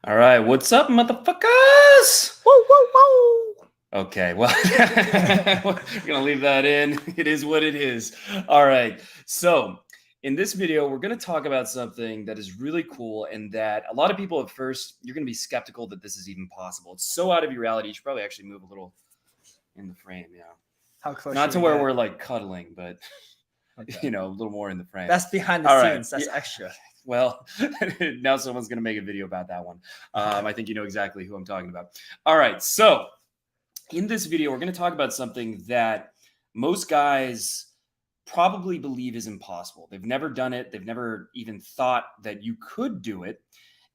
All right, what's up, motherfuckers? Woo, woo, woo. Okay, well, we're gonna leave that in. It is what it is. All right, so in this video, we're gonna talk about something that is really cool, and that a lot of people at first you're gonna be skeptical that this is even possible. It's so out of your reality. You should probably actually move a little in the frame, yeah. How close Not should to we where get? we're like cuddling, but Okay. a little more in the frame. That's behind the All right, scenes. yeah. That's extra. Well, now someone's going to make a video about that one. I think you know exactly who I'm talking about. All right. So, in this video, we're going to talk about something that most guys probably believe is impossible. They've never done it, they've never even thought that you could do it.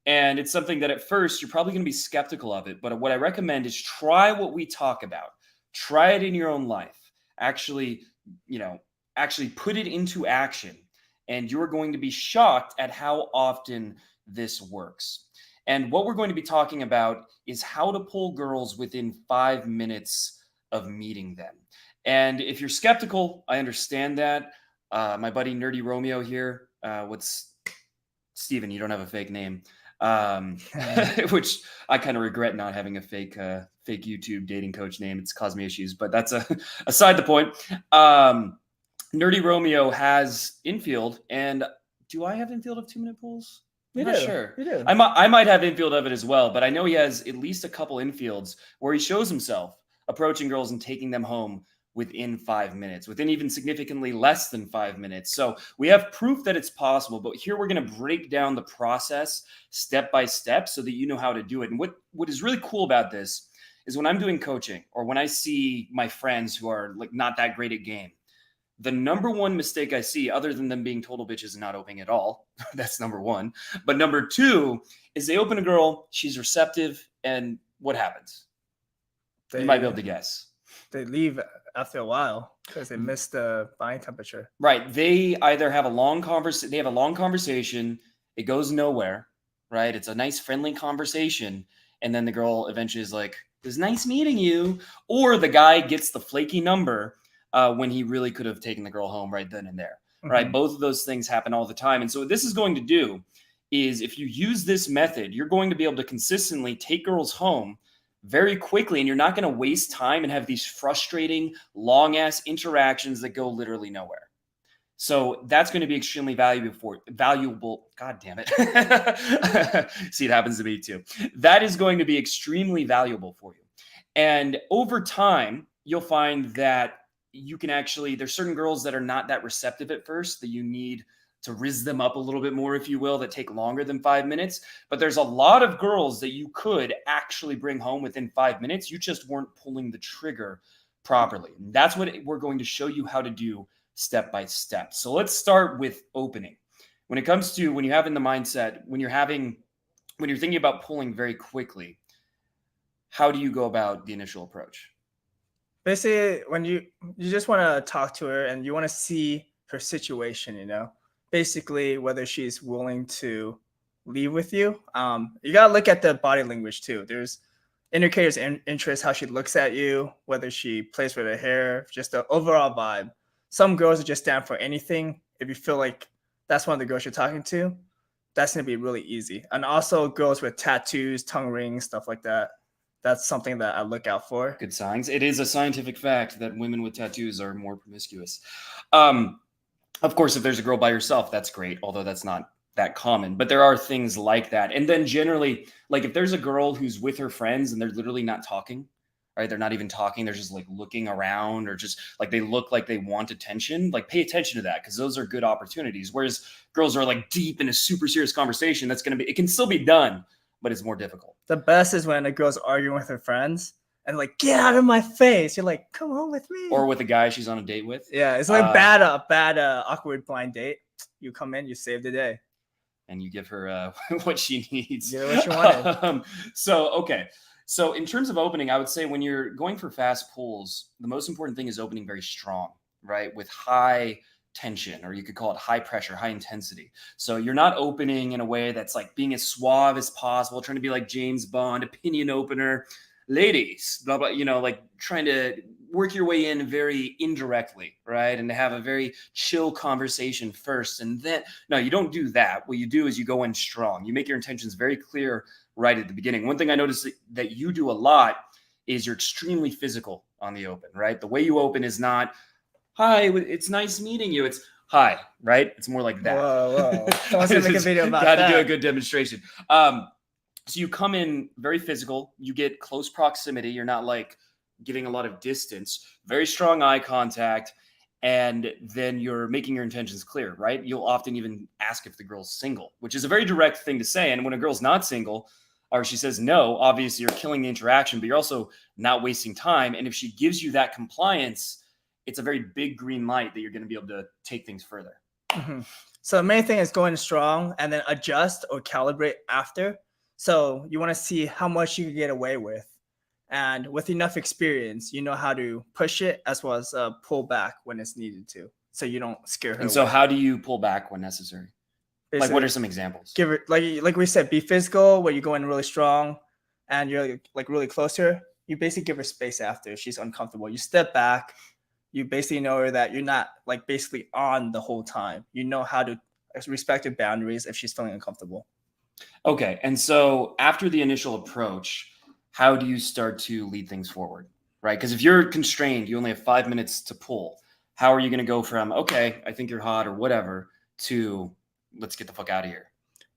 And it's something that at first you're probably going to be skeptical of it. But what I recommend is try what we talk about, try it in your own life. Actually, you know, actually put it into action. And you're going to be shocked at how often this works. And what we're going to be talking about is how to pull girls within 5 minutes of meeting them. And if you're skeptical, I understand that. My buddy Nerdy Romeo here, what's Steven, you don't have a fake name. Which I kind of regret not having a fake YouTube dating coach name. It's caused me issues, but that's aside the point. Nerdy Romeo has infield, and do I have infield of 2-minute pools? I'm not sure. You do. I might have infield of it as well, but I know he has at least a couple infields where he shows himself approaching girls and taking them home within 5 minutes, within even significantly less than 5 minutes. So we have proof that it's possible, but here we're going to break down the process step by step so that you know how to do it. And what is really cool about this is when I'm doing coaching or when I see my friends who are like not that great at game, the number one mistake I see, other than them being total bitches and not opening at all, that's number one. But number two is they open a girl, she's receptive, and what happens? You might be able to guess. They leave after a while because they miss the body temperature. Right. They either have a long conversation, it goes nowhere, right? It's a nice friendly conversation, and then the girl eventually is like, "It was nice meeting you," or the guy gets the flaky number when he really could have taken the girl home right then and there. Right? Mhm. Both of those things happen all the time. And so what this is going to do is if you use this method, you're going to be able to consistently take girls home very quickly, and you're not going to waste time and have these frustrating long ass interactions that go literally nowhere. So that's going to be extremely valuable. God damn it. See, it happens to me too. That is going to be extremely valuable for you. And over time, you'll find that you can actually, there's certain girls that are not that receptive at first that you need to rizz them up a little bit more, if you will, that take longer than 5 minutes. But there's a lot of girls that you could actually bring home within 5 minutes. You just weren't pulling the trigger properly. And that's what we're going to show you how to do step by step. So let's start with opening. When it comes to when you have in the mindset, when you're thinking about pulling very quickly, how do you go about the initial approach? Basically, when you just want to talk to her and you want to see her situation, basically whether she's willing to leave with you. You gotta look at the body language too. There's indicators in interest, how she looks at you, whether she plays with her hair, just the overall vibe. Some girls are just down for anything. If you feel like that's one of the girls you're talking to, that's gonna be really easy. And also girls with tattoos, tongue rings, stuff like that. That's something that I look out for. Good signs. It is a scientific fact that women with tattoos are more promiscuous. Of course, if there's a girl by herself, that's great, although that's not that common. But there are things like that. And then generally, like if there's a girl who's with her friends and they're literally not talking, right? They're not even talking. They're just like looking around, or just like they look like they want attention. Like pay attention to that, because those are good opportunities. Whereas girls are like deep in a super serious conversation, it can still be done, but it's more difficult. The best is when a girl's arguing with her friends and like, get out of my face. You're like, come home with me. Or with a guy she's on a date with. Yeah, it's like bad awkward blind date. You come in, you save the day. And you give her what she needs. Give her what she wanted. So in terms of opening, I would say when you're going for fast pulls, the most important thing is opening very strong, right? With high tension, or you could call it high pressure, high intensity. So you're not opening in a way that's like being as suave as possible, trying to be like James Bond, opinion opener, ladies, blah, blah, like trying to work your way in very indirectly, right? And to have a very chill conversation first. And then, no, you don't do that. What you do is you go in strong. You make your intentions very clear right at the beginning. One thing I noticed that you do a lot is you're extremely physical on the open, right? The way you open is not, hi, it's nice meeting you. It's, hi, right? It's more like that. Whoa. Someone's gonna make a video about Got that. to do a good demonstration. So you come in very physical. You get close proximity. You're not like giving a lot of distance, very strong eye contact, and then you're making your intentions clear, right? You'll often even ask if the girl's single, which is a very direct thing to say. And when a girl's not single, or she says no, obviously you're killing the interaction, but you're also not wasting time. And if she gives you that compliance, it's a very big green light that you're going to be able to take things further. Mm-hmm. So the main thing is going strong and then adjust or calibrate after. So you want to see how much you can get away with. And with enough experience, you know how to push it as well as pull back when it's needed to. So you don't scare her. And so how do you pull back when necessary? Basically, like what are some examples? Give it like we said, be physical where you go in really strong and you're like really close to her. You basically give her space after she's uncomfortable. You step back. You basically know that you're not like basically on the whole time. You know how to respect her boundaries if she's feeling uncomfortable. Okay. And so after the initial approach, how do you start to lead things forward? Right? Because if you're constrained, you only have 5 minutes to pull. How are you going to go from, okay, I think you're hot or whatever, to let's get the fuck out of here?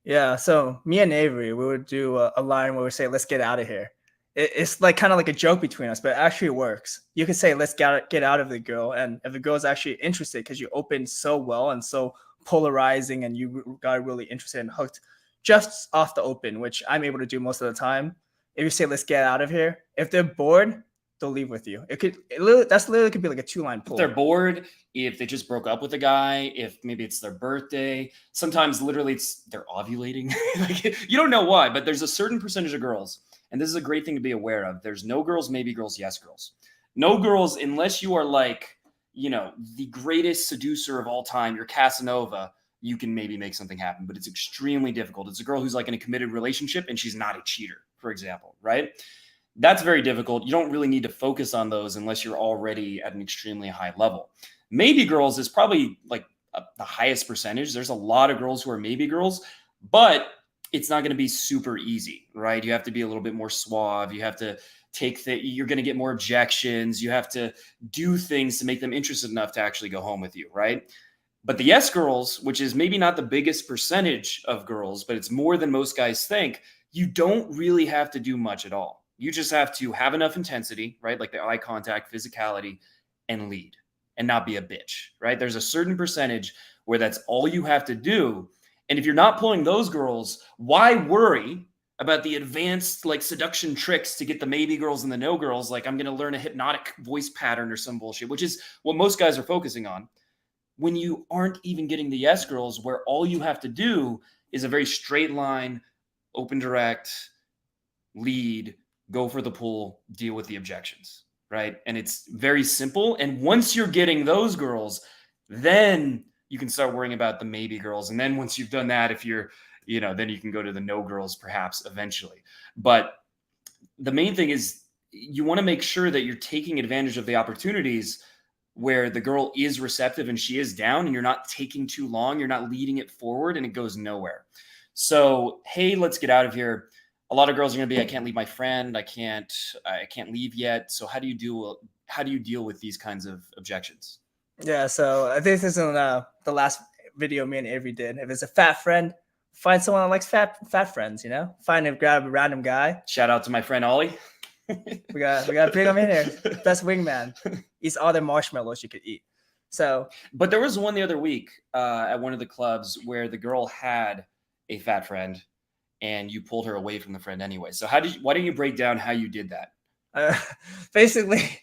Yeah. So me and Avery, we would do a line where we say, let's get out of here. It's like kind of like a joke between us, but it actually works. You could say, let's get out of the girl. And if the girl's actually interested because you opened so well and so polarizing and you got really interested and hooked just off the open, which I'm able to do most of the time. If you say, let's get out of here, if they're bored, they'll leave with you. That's literally could be like a 2-line pull. If they're bored, if they just broke up with a guy, if maybe it's their birthday, sometimes literally they're ovulating. Like, you don't know why, but there's a certain percentage of girls, and this is a great thing to be aware of. There's no girls, maybe girls, yes girls. No girls, unless you are like, the greatest seducer of all time, you're Casanova, you can maybe make something happen, but it's extremely difficult. It's a girl who's like in a committed relationship and she's not a cheater, for example, right? That's very difficult. You don't really need to focus on those unless you're already at an extremely high level. Maybe girls is probably like the highest percentage. There's a lot of girls who are maybe girls, but it's not going to be super easy, right? You have to be a little bit more suave. You have to you're going to get more objections. You have to do things to make them interested enough to actually go home with you, right? But the yes girls, which is maybe not the biggest percentage of girls, but it's more than most guys think, you don't really have to do much at all. You just have to have enough intensity, right? Like the eye contact, physicality, and lead and not be a bitch, right? There's a certain percentage where that's all you have to do. And if you're not pulling those girls, why worry about the advanced like seduction tricks to get the maybe girls and the no girls? Like I'm going to learn a hypnotic voice pattern or some bullshit, which is what most guys are focusing on. When you aren't even getting the yes girls, where all you have to do is a very straight line, open direct, lead, go for the pull, deal with the objections, right? And it's very simple. And once you're getting those girls, then you can start worrying about the maybe girls. And then once you've done that, if you're, then you can go to the no girls perhaps eventually. But the main thing is you want to make sure that you're taking advantage of the opportunities where the girl is receptive and she is down and you're not taking too long, you're not leading it forward and it goes nowhere. So, hey, let's get out of here. A lot of girls are going to be, I can't leave my friend. I can't leave yet. So how do you deal with these kinds of objections? Yeah. So I think this is the last video me and Avery did. If it's a fat friend, find someone that likes fat friends, grab a random guy. Shout out to my friend Ollie. we got to bring him in here. Best wingman. Eats all the marshmallows you could eat. So, but there was one the other week at one of the clubs where the girl had a fat friend and you pulled her away from the friend anyway. So why don't you break down how you did that? Basically,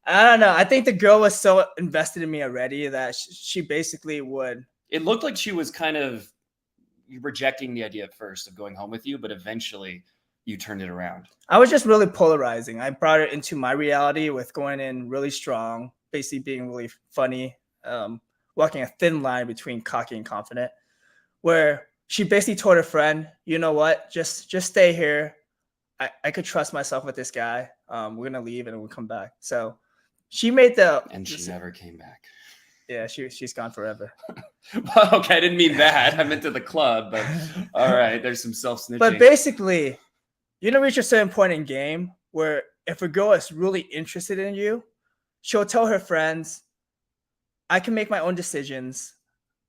I don't know. I think the girl was so invested in me already that she basically would. It looked like she was kind of rejecting the idea at first of going home with you, but eventually you turned it around. I was just really polarizing. I brought it into my reality with going in really strong, basically being really funny, walking a thin line between cocky and confident, where she basically told her friend, you know what, just stay here. I could trust myself with this guy. We're going to leave and we'll come back. So she made the And she never came back. yeah, she's gone forever. Okay, I didn't mean that. I meant to the club, but all right, there's some self-snitching. But basically, reach a certain point in game where if a girl is really interested in you, she'll tell her friends, I can make my own decisions.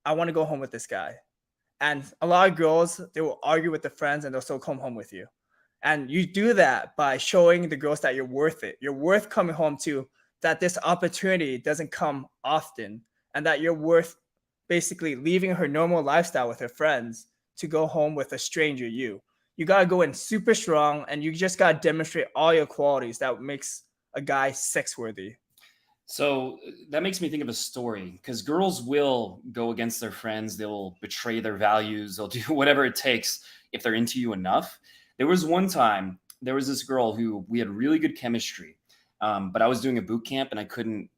I want to go home with this guy. And a lot of girls, they will argue with the friends and they'll still come home with you. And you do that by showing the girls that you're worth it. You're worth coming home to, that this opportunity doesn't come often, and that you're worth basically leaving her normal lifestyle with her friends to go home with a stranger you. You got to go in super strong, and you just got to demonstrate all your qualities that makes a guy sex worthy. So that makes me think of a story, because girls will go against their friends. They'll betray their values. They'll do whatever it takes if they're into you enough. There was one time, there was this girl who we had really good chemistry, but I was doing a boot camp and I couldn't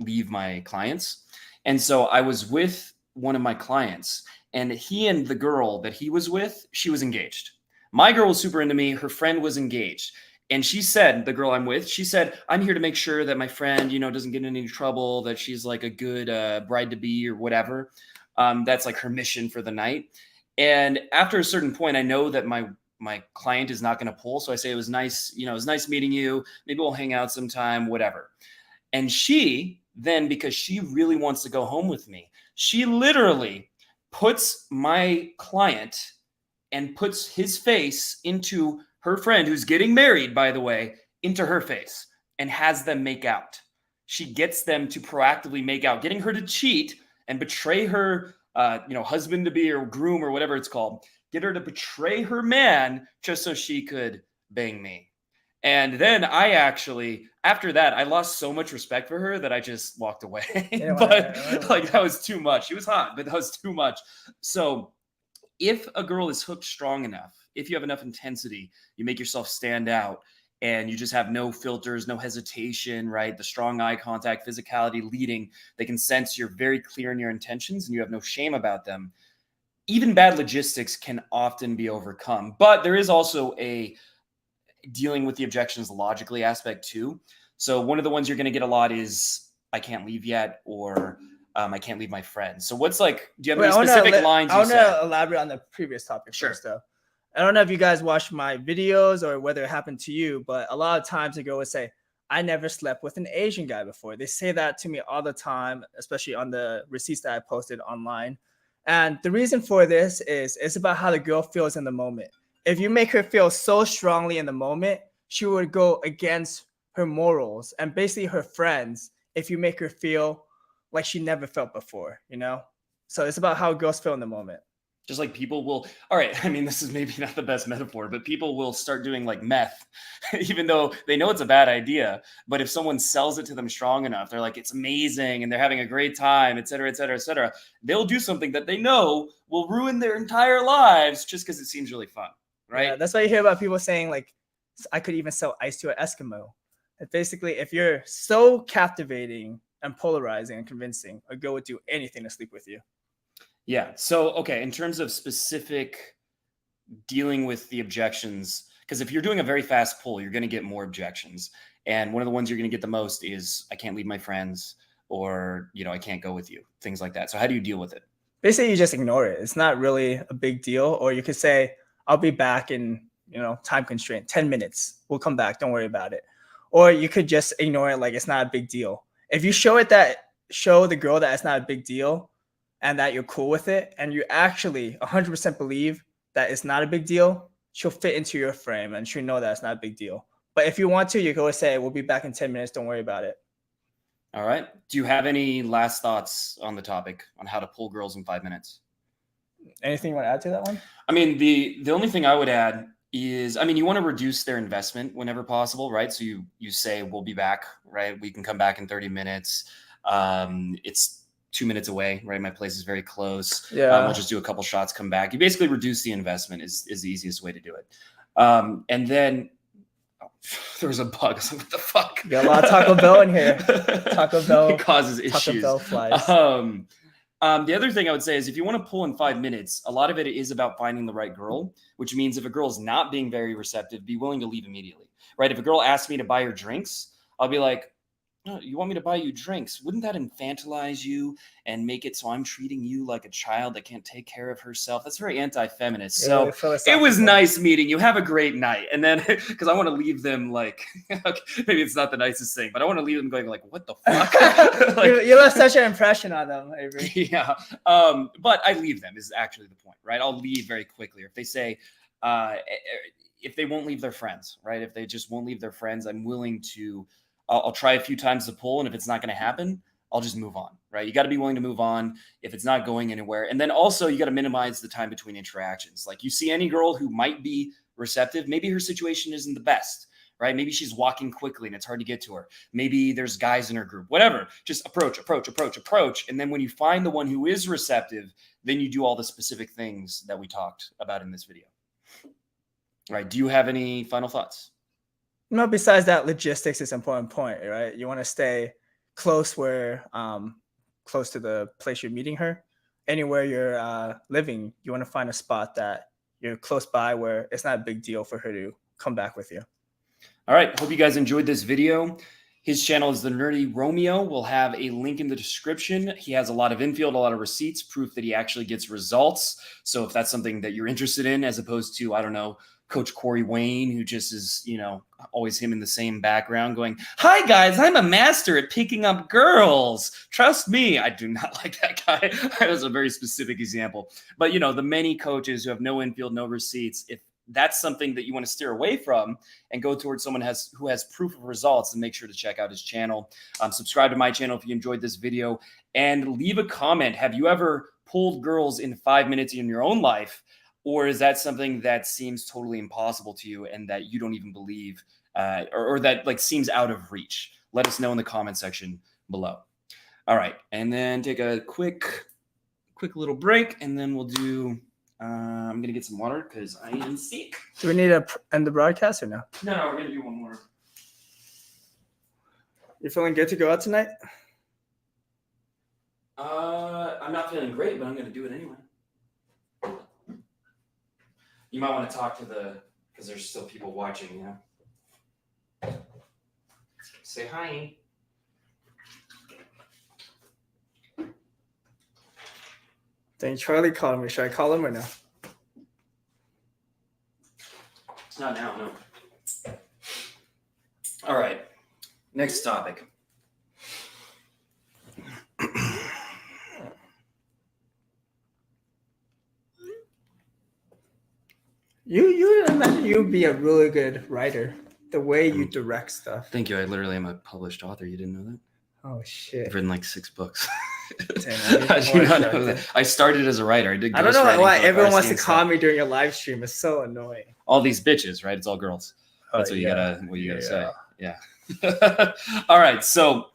leave my clients. And so I was with one of my clients, and he and the girl that he was with, she was engaged. My girl was super into me. Her friend was engaged. And she said, the girl I'm with, she said, I'm here to make sure that my friend, doesn't get in any trouble, that she's like a good bride to be or whatever. That's like her mission for the night. And after a certain point, I know that my client is not going to pull. So I say, it was nice, it was nice meeting you. Maybe we'll hang out sometime, whatever. And she then, because she really wants to go home with me, she literally puts my client and puts his face into her friend, who's getting married, by the way, into her face, and has them make out. She gets them to proactively make out, getting her to cheat and betray her, husband to be or groom or whatever it's called. Get her to betray her man just so she could bang me. And then after that, I lost so much respect for her that I just walked away. But that was too much. She was hot, but that was too much. So if a girl is hooked strong enough, if you have enough intensity, you make yourself stand out, and you just have no filters, no hesitation, right? The strong eye contact, physicality leading, they can sense you're very clear in your intentions and you have no shame about them. Even bad logistics can often be overcome, but there is also a dealing with the objections logically aspect too. So one of the ones you're going to get a lot is, I can't leave yet, or I can't leave my friends. So do you have any specific lines you say? I want to elaborate on the previous topic first, though. I don't know if you guys watch my videos or whether it happened to you, but a lot of times a girl would say, I never slept with an Asian guy before. They say that to me all the time, especially on the receipts that I posted online. And the reason for this is it's about how the girl feels in the moment. If you make her feel so strongly in the moment, she would go against her morals and basically her friends if you make her feel like she never felt before, So it's about how girls feel in the moment. Just like people will, all right, I mean, this is maybe not the best metaphor, but people will start doing like meth, even though they know it's a bad idea. But if someone sells it to them strong enough, they're like, it's amazing and they're having a great time, et cetera, et cetera, et cetera. They'll do something that they know will ruin their entire lives just because it seems really fun, right? Yeah, that's why you hear about people saying, like, I could even sell ice to an Eskimo. And basically, if you're so captivating and polarizing and convincing, a girl would do anything to sleep with you. Yeah. So, okay, in terms of specific dealing with the objections, because if you're doing a very fast pull, you're going to get more objections. And one of the ones you're going to get the most is, I can't leave my friends, or, I can't go with you, things like that. So how do you deal with it? Basically, you just ignore it. It's not really a big deal. Or you could say, I'll be back in, time constraint, 10 minutes. We'll come back. Don't worry about it. Or you could just ignore it like it's not a big deal. If you show the girl that it's not a big deal, and that you're cool with it, and you actually 100% believe that it's not a big deal, she'll fit into your frame and she'll know that it's not a big deal. But if you want to, you can always say, we'll be back in 10 minutes. Don't worry about it. All right. Do you have any last thoughts on the topic on how to pull girls in 5 minutes? Anything you want to add to that one? I mean, the only thing I would add is, you want to reduce their investment whenever possible, right? So you say, we'll be back, right? We can come back in 30 minutes. It's 2 minutes away, right? My place is very close. Yeah. We'll just do a couple shots, come back. You basically reduce the investment is the easiest way to do it. And then there was a bug. I was like, what the fuck? You got a lot of Taco Bell in here. Taco Bell it causes issues. Taco Bell flies. The other thing I would say is, if you want to pull in 5 minutes, a lot of it is about finding the right girl, which means if a girl is not being very receptive, be willing to leave immediately, right? If a girl asks me to buy her drinks, I'll be like, "Oh, you want me to buy you drinks? Wouldn't that infantilize you and make it so I'm treating you like a child that can't take care of herself?" That's very anti-feminist. Yeah, really So it was philosophical. nice meeting you. Have a great night. And then, because I want to leave them like, okay, maybe it's not the nicest thing, but I want to leave them going like, what the fuck? Like, You left such an impression on them, Avery. yeah. But I leave them is actually the point, right? I'll leave very quickly. Or if they say, if they won't leave their friends, right? If they just won't leave their friends, I'm willing to, I'll try a few times to pull. And if it's not going to happen, I'll just move on, right? You got to be willing to move on if it's not going anywhere. And then also you got to minimize the time between interactions. Like you see any girl who might be receptive, maybe her situation isn't the best, right? Maybe she's walking quickly and it's hard to get to her. Maybe there's guys in her group, whatever. Just approach. And then when you find the one who is receptive, then you do all the specific things that we talked about in this video. Right. Do you have any final thoughts? No, besides that, logistics is an important point, right? You want to stay close close to the place you're meeting her. Anywhere you're living, you want to find a spot that you're close by where it's not a big deal for her to come back with you. All right. Hope you guys enjoyed this video. His channel is The Nerdy Romeo. We'll have a link in the description. He has a lot of infield, a lot of receipts, proof that he actually gets results. So if that's something that you're interested in, as opposed to, I don't know, Coach Corey Wayne, who just is, always him in the same background going, "Hi guys, I'm a master at picking up girls. Trust me." I do not like that guy. That was a very specific example. But, the many coaches who have no infield, no receipts, if that's something that you want to steer away from and go towards someone who has proof of results, then make sure to check out his channel. Subscribe to my channel if you enjoyed this video and leave a comment. Have you ever pulled girls in 5 minutes in your own life? Or is that something that seems totally impossible to you and that you don't even believe or that like seems out of reach? Let us know in the comment section below. All right. And then take a quick little break and then we'll do, I'm going to get some water because I am sick. Do we need to end the broadcast or no? No, we're going to do one more. You feeling good to go out tonight? I'm not feeling great, but I'm going to do it anyway. You might want to talk to because there's still people watching, Say hi. Dang, Charlie called me. Should I call him or no? It's not now, no. All right. Next topic. You imagine you'd be a really good writer. The way you direct stuff. Thank you. I literally am a published author. You didn't know that? Oh shit! I've written like 6 books. Damn, I do not know that. I started as a writer. I don't know why everyone wants to call me during your live stream. It's so annoying. All these bitches, right? It's all girls. That's what you gotta say. Yeah. All right. So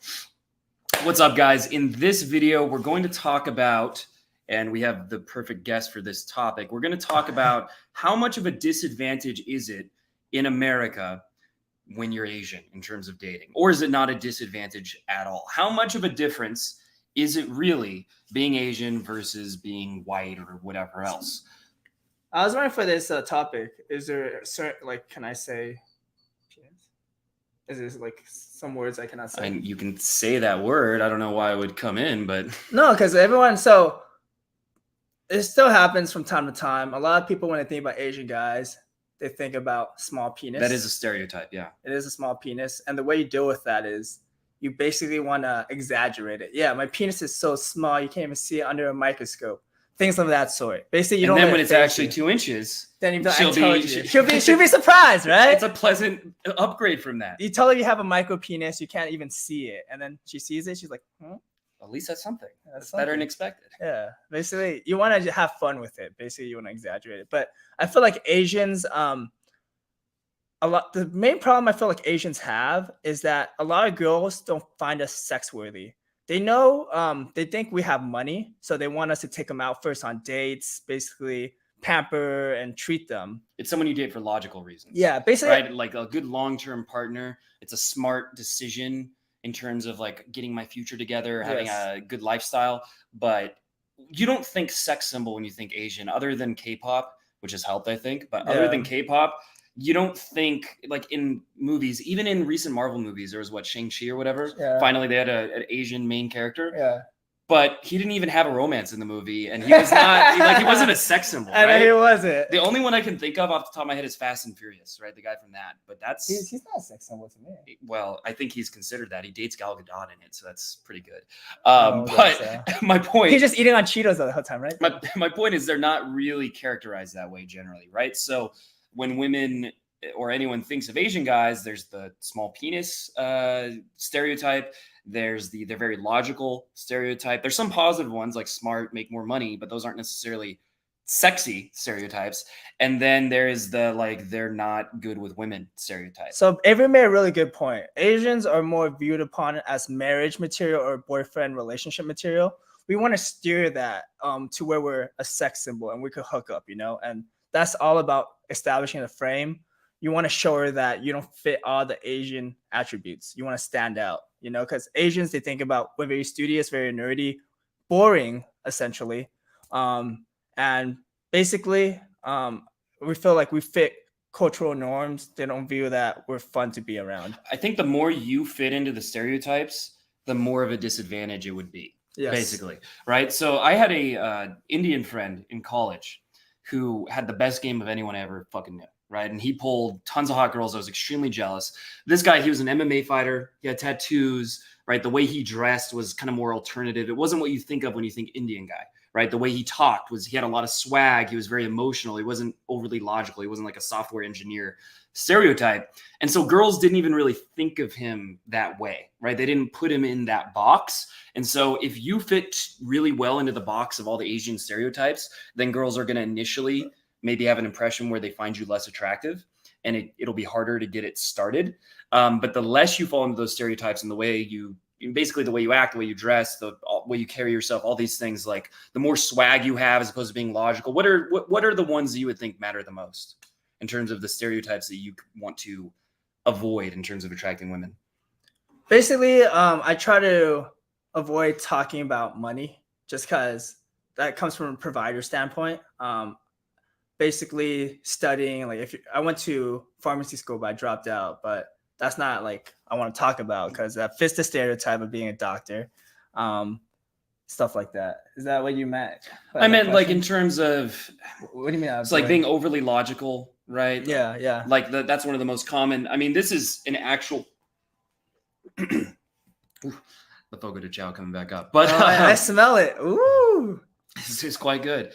what's up, guys? In this video, we're going to talk about, and we have the perfect guest for this topic. We're going to talk about how much of a disadvantage is it in America when you're Asian in terms of dating, or is it not a disadvantage at all? How much of a difference is it really being Asian versus being white or whatever else? I was wondering for this topic, is there a certain, like, can I say, is there like some words I cannot say? And you can say that word. I don't know why it would come in, but no, because everyone, so it still happens from time to time. A lot of people, when they think about Asian guys, they think about small penis. That is a stereotype, yeah. It is a small penis. And the way you deal with that is you basically want to exaggerate it. Yeah, my penis is so small, you can't even see it under a microscope. Things of that sort. Basically, you don't. And then when it's actually 2 inches, then you've she'll be surprised, right? It's a pleasant upgrade from that. You tell her you have a micro penis, you can't even see it. And then she sees it, she's like, At least that's something. That's better than expected. Yeah. Basically, you want to have fun with it. Basically, you want to exaggerate it. But I feel like Asians, the main problem I feel like Asians have is that a lot of girls don't find us sex worthy. They know, they think we have money, so they want us to take them out first on dates, basically pamper and treat them. It's someone you date for logical reasons. Yeah, basically. Right? Like a good long-term partner. It's a smart decision in terms of like getting my future together, having a good lifestyle. But you don't think sex symbol when you think Asian, other than K-pop, which has helped, I think. But other than K-pop, you don't think like in movies, even in recent Marvel movies, there was what, Shang-Chi or whatever. Yeah. Finally, they had an Asian main character. Yeah. But he didn't even have a romance in the movie, and he was not like he wasn't a sex symbol, I know right? he wasn't. The only one I can think of off the top of my head is Fast and Furious, right? The guy from that. But that's He's not a sex symbol to me. well, I think he's considered that. He dates Gal Gadot in it, so that's pretty good. Oh, But so. my point, He's just eating on Cheetos the whole time, right? my point is they're not really characterized that way generally, right? So when women or anyone thinks of Asian guys, there's the small penis stereotype. There's they're very logical stereotype. There's some positive ones like smart, make more money, but those aren't necessarily sexy stereotypes. And then there is the like they're not good with women stereotype. So Avery made a really good point. Asians are more viewed upon as marriage material or boyfriend relationship material. We want to steer that to where we're a sex symbol and we could hook up, and that's all about establishing a frame. You want to show her that you don't fit all the Asian attributes. You want to stand out, because Asians, they think about we're very studious, very nerdy, boring, essentially. And basically, we feel like we fit cultural norms. They don't view that we're fun to be around. I think the more you fit into the stereotypes, the more of a disadvantage it would be. Yes. Basically, right? So I had a Indian friend in college who had the best game of anyone I ever fucking knew. Right. And he pulled tons of hot girls. I was extremely jealous. This guy, he was an MMA fighter. He had tattoos, right? The way he dressed was kind of more alternative. It wasn't what you think of when you think Indian guy, right? The way he talked he had a lot of swag. He was very emotional. He wasn't overly logical. He wasn't like a software engineer stereotype. And so girls didn't even really think of him that way, right? They didn't put him in that box. And so if you fit really well into the box of all the Asian stereotypes, then girls are going to initially maybe have an impression where they find you less attractive, and it'll be harder to get it started. But the less you fall into those stereotypes and the way basically the way you act, the way you dress, the way you carry yourself, all these things, like the more swag you have as opposed to being logical. What are the ones that you would think matter the most in terms of the stereotypes that you want to avoid in terms of attracting women? Basically, I try to avoid talking about money just because that comes from a provider standpoint. Basically studying, like I went to pharmacy school, but I dropped out, but that's not like I want to talk about because that fits the stereotype of being a doctor. Stuff like that. Is that what you meant? I meant like in terms of, what do you mean? It's like being overly logical, right? Yeah. Like that's one of the most common. I mean, this is an actual the Fogo de Chao coming back up, but I smell it. Ooh, this is quite good.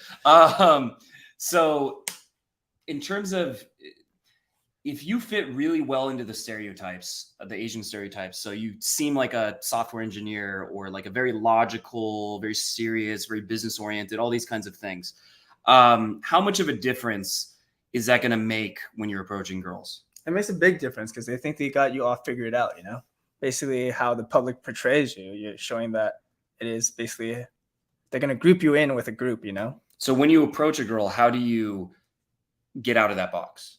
So in terms of if you fit really well into the stereotypes, the Asian stereotypes, so you seem like a software engineer or like a very logical, very serious, very business oriented, all these kinds of things. How much of a difference is that going to make when you're approaching girls? It makes a big difference because they think they got you all figured out, basically how the public portrays you. You're showing that it is basically, they're going to group you in with a group, So when you approach a girl, how do you get out of that box?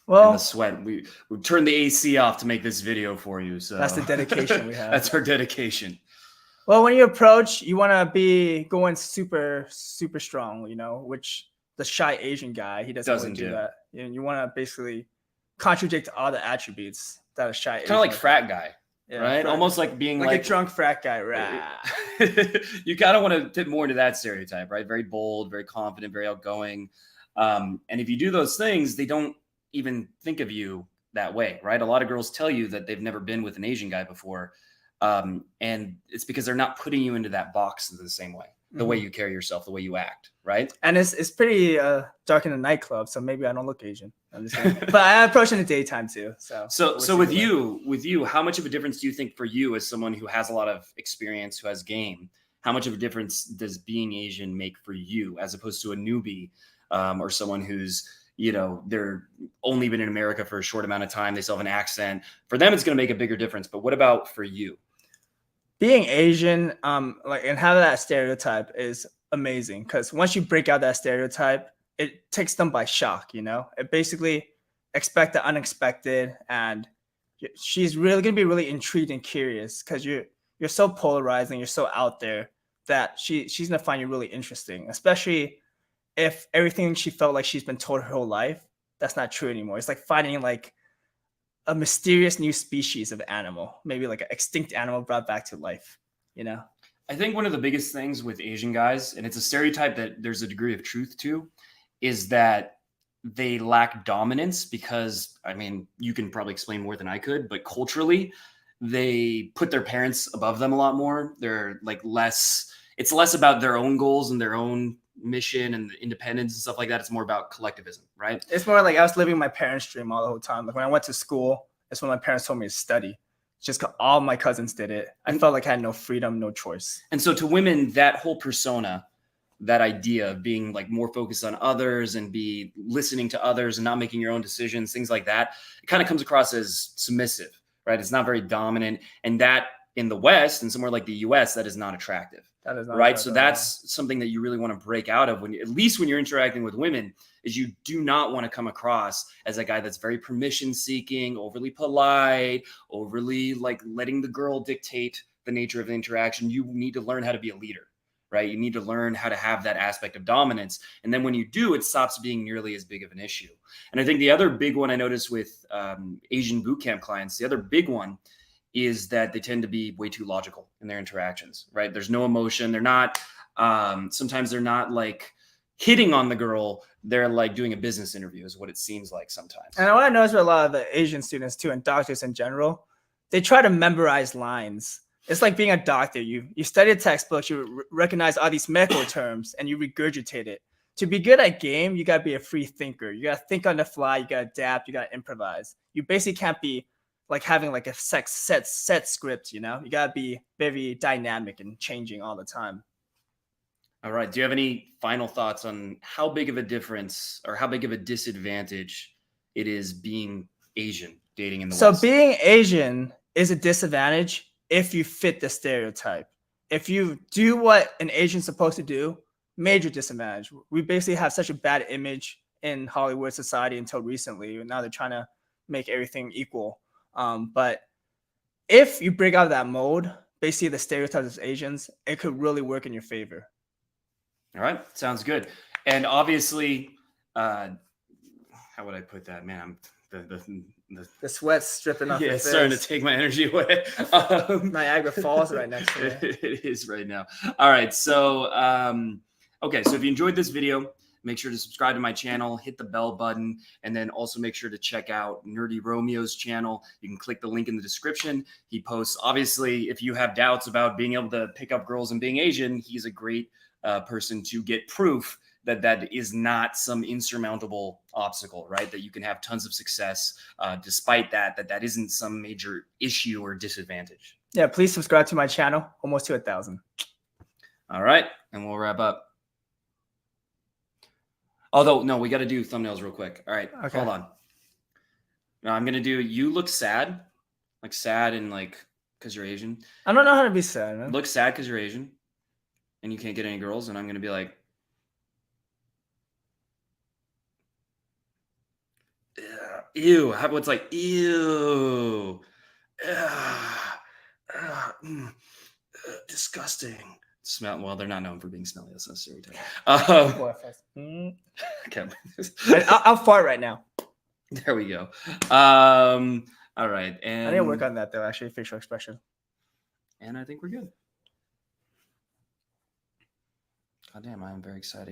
Well, in the sweat. We turned the AC off to make this video for you. So that's the dedication we have. That's our dedication. Well, when you approach, you want to be going super, super strong, which the shy Asian guy, he doesn't really do that. You want to basically contradict all the attributes that a shy Asian kind of like frat guy. Yeah, right? Almost like being like a drunk frat guy, right? You kind of want to fit more into that stereotype, right? Very bold, very confident, very outgoing. And if you do those things, they don't even think of you that way, right? A lot of girls tell you that they've never been with an Asian guy before. And it's because they're not putting you into that box in the same way, the way you carry yourself, the way you act, right? And it's pretty dark in the nightclub, so maybe I don't look Asian. I'm just but I approach in the daytime too. So with you, how much of a difference do you think for you as someone who has a lot of experience, who has game, how much of a difference does being Asian make for you as opposed to a newbie or someone who's, they're only been in America for a short amount of time. They still have an accent. For them, it's going to make a bigger difference. But what about for you? Being Asian, and having that stereotype is amazing because once you break out that stereotype, it takes them by shock. It basically expect the unexpected, and she's really going to be really intrigued and curious because you're so polarizing, you're so out there that she's going to find you really interesting, especially if everything she felt like she's been told her whole life that's not true anymore. It's like finding like a mysterious new species of animal, maybe like an extinct animal brought back to life, you know? I think one of the biggest things with Asian guys, and it's a stereotype that there's a degree of truth to, is that they lack dominance because, I mean, you can probably explain more than I could, but culturally, they put their parents above them a lot more. They're like less, it's less about their own goals and their own mission and independence and stuff like that. It's more about collectivism, right? It's more like I was living my parents' dream all the whole time. Like when I went to school, it's when my parents told me to study. Just 'cause all my cousins did it. I felt like I had no freedom, no choice. And so to women, that whole persona, that idea of being like more focused on others and be listening to others and not making your own decisions, things like that, it kind of comes across as submissive, right? It's not very dominant. And that in the West and somewhere like the US, that is not attractive. That is not Right. So attractive at all. that's something that you really want to break out of when, at least when you're interacting with women, is you do not want to come across as a guy that's very permission seeking, overly polite, overly like letting the girl dictate the nature of the interaction. You need to learn how to be a leader, right? You need to learn how to have that aspect of dominance. And then when you do, it stops being nearly as big of an issue. And I think the other big one I noticed with Asian boot camp clients, the other big one is that they tend to be way too logical in their interactions, right? There's no emotion. They're not, sometimes they're not like hitting on the girl. They're like doing a business interview is what it seems like sometimes. And what I noticed with a lot of the Asian students too, and doctors in general, they try to memorize lines. It's like being a doctor. You study a textbook, you recognize all these medical terms, and you regurgitate it. To be good at game, you gotta be a free thinker. You gotta think on the fly. You gotta adapt. You gotta improvise. You basically can't be like having like a set script. You know, you gotta be very dynamic and changing all the time. All right. Do you have any final thoughts on how big of a difference or how big of a disadvantage it is being Asian dating in the So West? being Asian is a disadvantage if you fit the stereotype. If you do what an Asian's supposed to do, major disadvantage. We basically have such a bad image in Hollywood society until recently. Now they're trying to make everything equal. But if you break out of that mode, basically the stereotypes of Asians, it could really work in your favor. All right. Sounds good. And obviously, how would I put that? Man, The sweat's stripping off yeah, your it's starting to face. take my energy away. Niagara Falls right next to me. It is right now. All right. So, okay. So if you enjoyed this video, make sure to subscribe to my channel, hit the bell button, and then also make sure to check out Nerdy Romeo's channel. You can click the link in the description. He posts, obviously, if you have doubts about being able to pick up girls and being Asian, he's a great person to get proof that that is not some insurmountable obstacle, right? That you can have tons of success despite that isn't some major issue or disadvantage. Yeah, please subscribe to my channel. Almost to 1,000. All right, and we'll wrap up. Although, no, we got to do thumbnails real quick. All right, Okay. hold on. Now I'm gonna do you look sad, like sad and like because you're Asian. I don't know how to be sad, man. Look sad because you're Asian, and you can't get any girls, and I'm gonna be like. Ew. How about it's like, ew. Disgusting. Smell. Well, they're not known for being smelly. That's not a stereotype. Okay. I'll fart right now. There we go. All right. And I need to work on that though, actually, facial expression. And I think we're good. God damn, I am very excited.